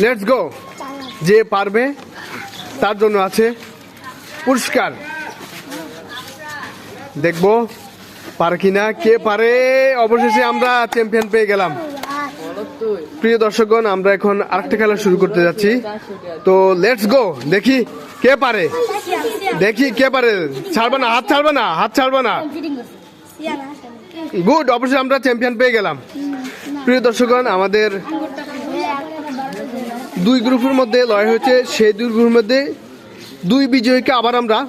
Let's go. যে পারবে তার জন্য আছে পুরস্কার। দেখবো পারে কিনা, কে পারে। অবশেষে আমরা চ্যাম্পিয়ন পেয়ে গেলাম। প্রিয় দর্শকগণ, আমরা এখন আরেকটা খেলা শুরু করতে যাচ্ছি। তো লেটস গো, দেখি কে পারে, দেখি কে পারে। ছাড়বে না, হাত ছাড়বে না, হাত ছাড়বে না। গুড, অবশ্যই আমরা চ্যাম্পিয়ন পেয়ে গেলাম। প্রিয় দর্শকগণ, আমাদের দুই গ্রুপের মধ্যে লড়াই হয়েছে। সেই দুই গ্রুপের মধ্যে দুই বিজয়ীকে আবার আমরা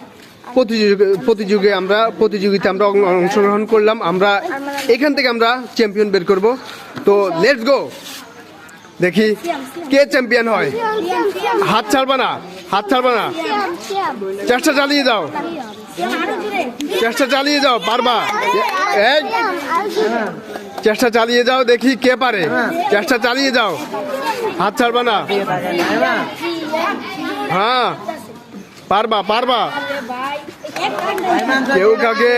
প্রতিযোগিতা আমরা অংশগ্রহণ করলাম। আমরা এখান থেকে আমরা চ্যাম্পিয়ন বের করব। তো লেটস গো, দেখি কে চ্যাম্পিয়ন হয়। হাত ছাড়বে না, হাত ছাড়বে না। চেষ্টা চালিয়ে যাও, চেষ্টা চালিয়ে যাও, পারবা। এই চেষ্টা চালিয়ে যাও, দেখি কে পারে। চেষ্টা চালিয়ে যাও, হাত ছাড়বে না। হ্যাঁ, পারবা পারবা। কেউ কাউকে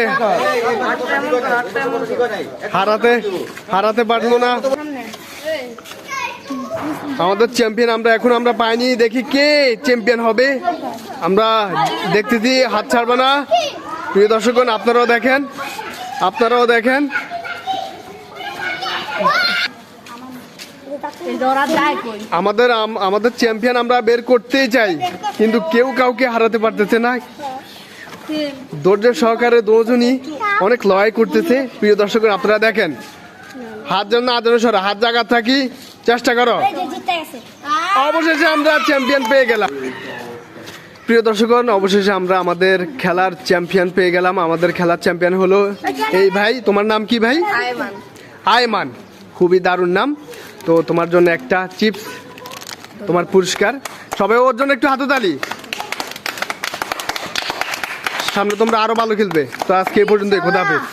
হারাতে পারলো না। আমাদের চ্যাম্পিয়ন আমরা পাইনি। দেখি কে চ্যাম্পিয়ন হবে। আমরা দেখতেছি, হাত ছাড়বে না। প্রিয় দর্শকগণ, আপনারাও দেখেন, আপনারাও দেখেন। আমাদের চ্যাম্পিয়ন আমরা বের করতেই চাই, কিন্তু কেউ কাউকে হারাতে পারতেছে না। ধৈর্য সহকারে দুজনই অনেক লড়াই করতেছে। প্রিয় দর্শকগণ, আপনারা দেখেন। হাত যেন না যেন সরা, হাত জায়গা থাকি, চেষ্টা করো। অবশেষে আমরা চ্যাম্পিয়ন পেয়ে গেলাম। প্রিয় দর্শকগণ, অবশেষে আমরা আমাদের খেলার চ্যাম্পিয়ন পেয়ে গেলাম। আমাদের খেলার চ্যাম্পিয়ন হলো এই ভাই। তোমার নাম কি ভাই? আয়মান। খুবই দারুণ নাম। তো তোমার জন্য একটা চিপস, তোমার পুরস্কার। সবাই ওর জন্য একটু হাততালি। সামনে তোমরা আরো ভালো খেলবে। তো আজকে এই পর্যন্ত, খোদা হাফেজ।